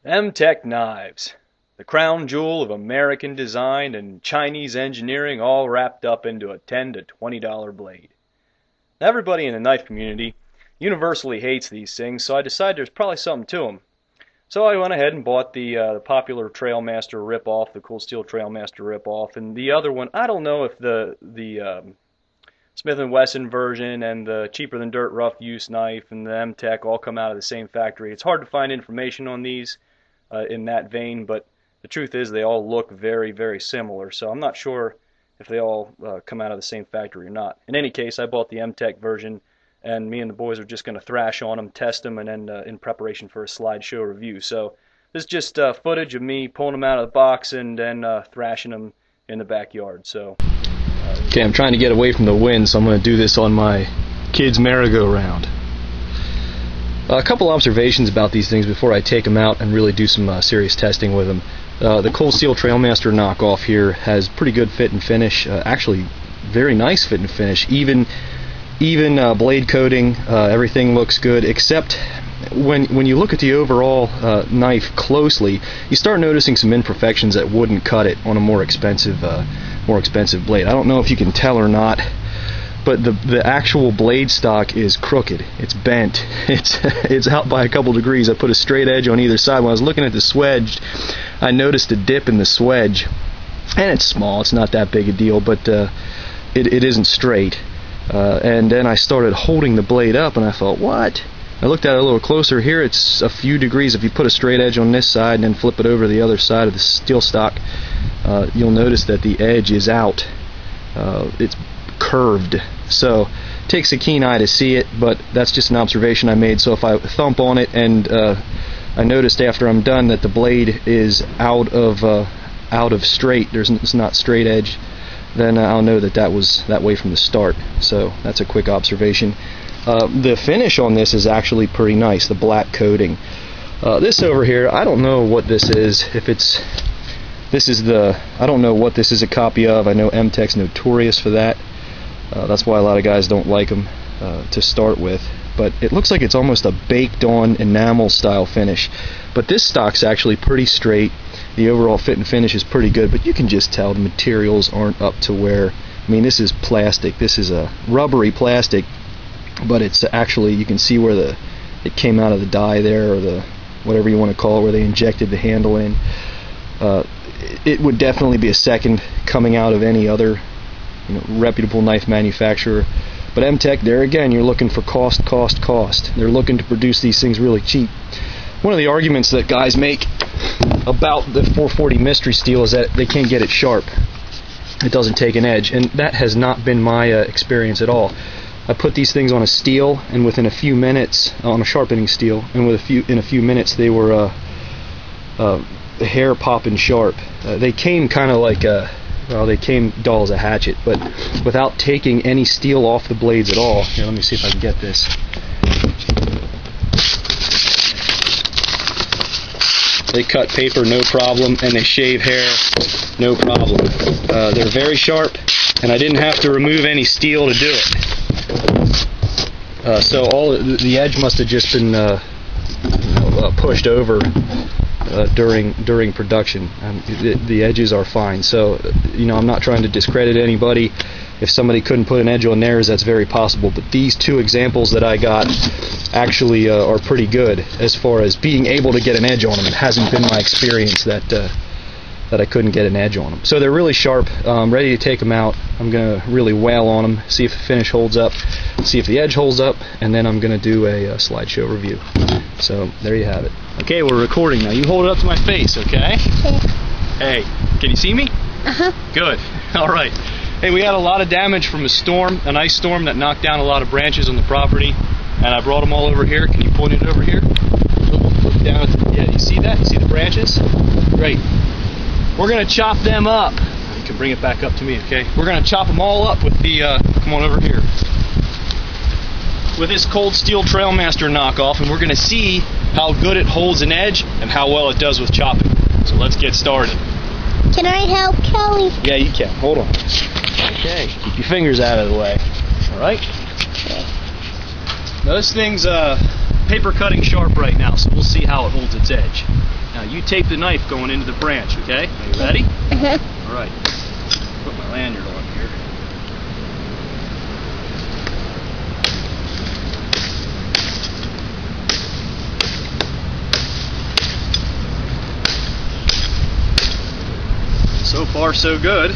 Mtech knives, the crown jewel of American design and Chinese engineering, all wrapped up into a $10 to $20 blade. Everybody in the knife community universally hates these things, so I decided there's probably something to them. So I went ahead and bought the popular Trailmaster ripoff, the Cool Steel Trailmaster ripoff, and the other one. I don't know if the Smith & Wesson version and the cheaper than dirt rough use knife and the Mtech all come out of the same factory. It's hard to find information on these in that vein, but the truth is they all look very, very similar. So I'm not sure if they all come out of the same factory or not. In any case, I bought the Mtech version, and me and the boys are just going to thrash on them, test them, and then in preparation for a slideshow review. So this is just footage of me pulling them out of the box and then thrashing them in the backyard. So. Okay, I'm trying to get away from the wind, so I'm going to do this on my kid's merry-go-round. A couple observations about these things before I take them out and really do some serious testing with them. The Cold Steel Trailmaster knockoff here has pretty good fit and finish, actually very nice fit and finish, even blade coating, everything looks good, except when you look at the overall knife closely, you start noticing some imperfections that wouldn't cut it on a more expensive blade. I don't know if you can tell or not, but the actual blade stock is crooked. It's bent. It's out by a couple degrees. I put a straight edge on either side. When I was looking at the swedge, I noticed a dip in the swedge, and it's small. It's not that big a deal, but it isn't straight. And then I started holding the blade up, and I thought, what? I looked at it a little closer. Here it's a few degrees. If you put a straight edge on this side and then flip it over to the other side of the steel stock, you'll notice that the edge is out. It's curved. So it takes a keen eye to see it, but that's just an observation I made. So if I thump on it and I noticed after I'm done that the blade is out of straight, it's not straight edge, then I'll know that that was that way from the start. So that's a quick observation. The finish on this is actually pretty nice, the black coating. This over here, I don't know what this is. I don't know what this is a copy of. I know Mtech's notorious for that. That's why a lot of guys don't like them to start with. But it looks like it's almost a baked-on enamel style finish. But this stock's actually pretty straight. The overall fit and finish is pretty good, but you can just tell the materials aren't up to where. I mean, this is plastic. This is a rubbery plastic, but it's actually, you can see where it came out of the die there, or the whatever you want to call it, where they injected the handle in. It would definitely be a second coming out of any other reputable knife manufacturer. But Mtech, there again, you're looking for cost. They're looking to produce these things really cheap. One of the arguments that guys make about the 440 Mystery Steel is that they can't get it sharp. It doesn't take an edge, and that has not been my experience at all. I put these things on a steel, and within a few minutes, on a sharpening steel, and in a few minutes they were hair popping sharp. They came kind of like they came dull as a hatchet, but without taking any steel off the blades at all. Here, let me see if I can get this. They cut paper no problem, and they shave hair no problem. They're very sharp, and I didn't have to remove any steel to do it. So the edge must have just been pushed over during production. The edges are fine. So I'm not trying to discredit anybody. If somebody couldn't put an edge on theirs, that's very possible. But these two examples that I got actually are pretty good as far as being able to get an edge on them. It hasn't been my experience that I couldn't get an edge on them. So they're really sharp. I'm ready to take them out. I'm going to really wail on them, see if the finish holds up, see if the edge holds up, and then I'm going to do a slideshow review. So there you have it. Okay, we're recording now. You hold it up to my face, okay? Hey, can you see me? Uh-huh. Good. All right. Hey, we had a lot of damage from a storm, an ice storm that knocked down a lot of branches on the property, and I brought them all over here. Can you point it over here? Look down. Yeah, you see that? You see the branches? Great. We're going to chop them up. You can bring it back up to me, okay? We're going to chop them all up with the, come on over here, with this Cold Steel Trailmaster knockoff, and we're going to see how good it holds an edge and how well it does with chopping. So let's get started. Can I help Kelly? Yeah, you can. Hold on. Okay. Keep your fingers out of the way. All right? Now this thing's paper cutting sharp right now, so we'll see how it holds its edge. Now Now you tape the knife going into the branch, okay? Are you ready? All right. Put my lanyard on here. So far, so good.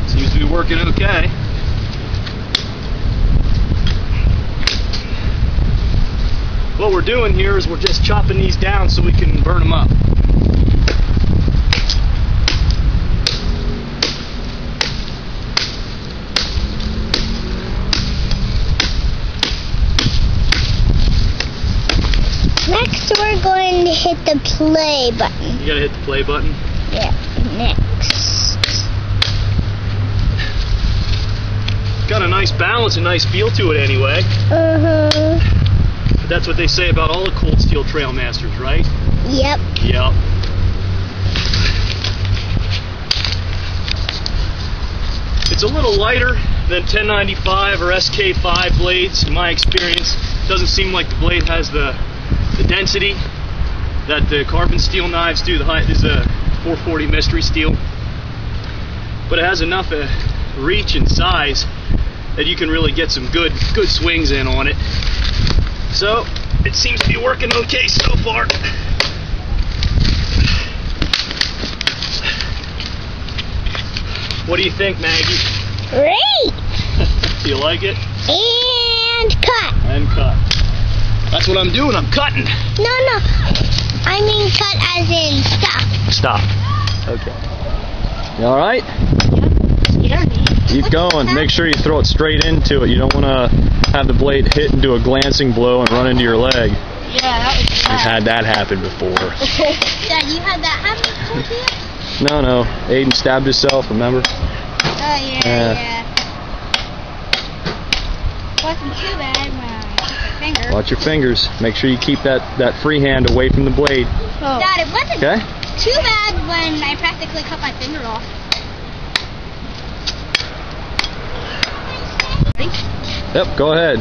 Seems to be working okay. What we're doing here is we're just chopping these down so we can burn them up. Next, we're going to hit the play button. You gotta hit the play button? Yeah, next. Got a nice balance, a nice feel to it anyway. But that's what they say about all the cold steel trail masters, right? Yep. Yep. It's a little lighter than 1095 or SK5 blades in my experience. Doesn't seem like the blade has the density that the carbon steel knives do. This is a 440 mystery steel, but it has enough reach and size that you can really get some good swings in on it. So it seems to be working okay so far. What do you think, Maggie? Great! Do you like it? And cut. And cut. That's what I'm doing, I'm cutting. No. I mean cut as in stop. Stop. Okay. You alright? Scared me. Keep going. Make sure you throw it straight into it. You don't want to have the blade hit and do a glancing blow and run into your leg. Yeah, that was bad. I've had that happen before. Dad, you had that happen before? No. Aiden stabbed himself, remember? Oh, yeah. Wasn't too bad when I took my finger. Watch your fingers. Make sure you keep that free hand away from the blade. Oh. Dad, it wasn't Okay? too bad when I practically cut my finger off. Yep, go ahead.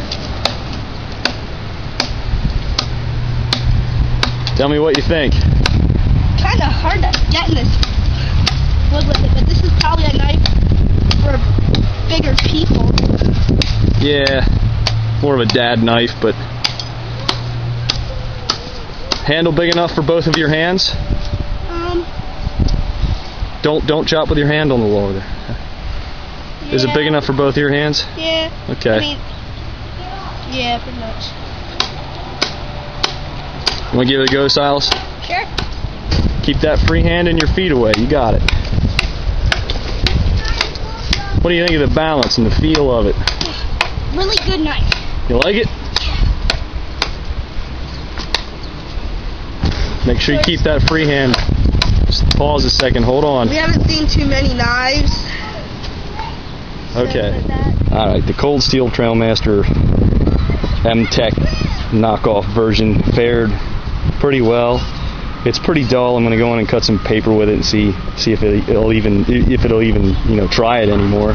Tell me what you think. Kind of hard to get in this wood with it, but this is probably a knife for bigger people. Yeah, more of a dad knife, but handle big enough for both of your hands? Don't chop with your hand on the lower there. Yeah. Is it big enough for both of your hands? Yeah. Okay. I mean, yeah, pretty much. You want to give it a go, Silas? Sure. Keep that free hand and your feet away. You got it. What do you think of the balance and the feel of it? Really good knife. You like it? Make sure you keep that free hand. Just pause a second. Hold on. We haven't seen too many knives. Okay. Alright, the Cold Steel Trailmaster Mtech knockoff version fared pretty well. It's pretty dull. I'm going to go in and cut some paper with it and see if it'll even try it anymore.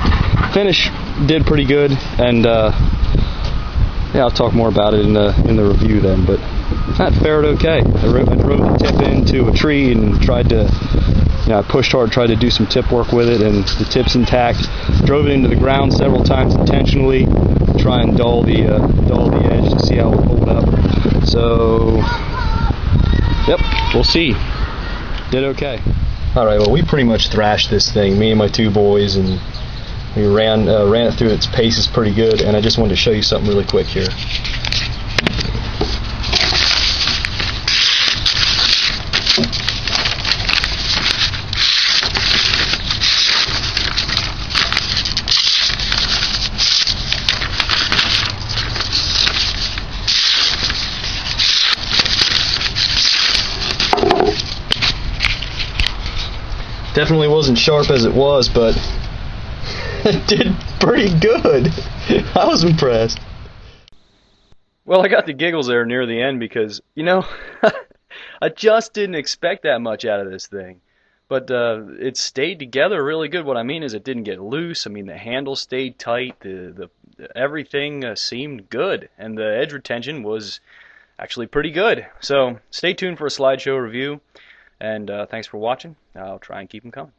Finish did pretty good, and yeah, I'll talk more about it in the review then. But that fared okay. I drove the tip into a tree and tried to, I pushed hard, tried to do some tip work with it, and the tip's intact. Drove it into the ground several times intentionally to try and dull the edge to see how it would hold up. So, yep, we'll see. Did okay. All right, well, we pretty much thrashed this thing, me and my two boys, and we ran it through its paces pretty good. And I just wanted to show you something really quick here. Definitely wasn't sharp as it was, but it did pretty good. I was impressed. Well, I got the giggles there near the end because, I just didn't expect that much out of this thing. but it stayed together really good. What I mean is it didn't get loose. I mean the handle stayed tight. The everything seemed good, and the edge retention was actually pretty good. So stay tuned for a slideshow review, and thanks for watching. I'll try and keep them coming.